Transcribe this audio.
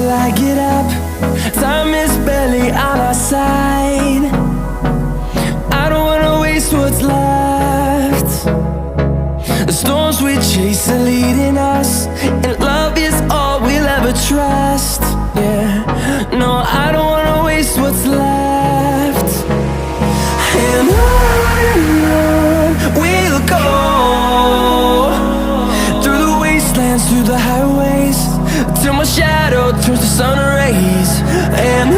till I get up. Time is barely on our side. I don't wanna waste what's left. The storms we chase are leading us, and love is all we'll ever trust. Yeah, no, I don't wanna waste what's left. And on we'll go, through the wastelands, through the highways, till my shadow turns to sun rays. And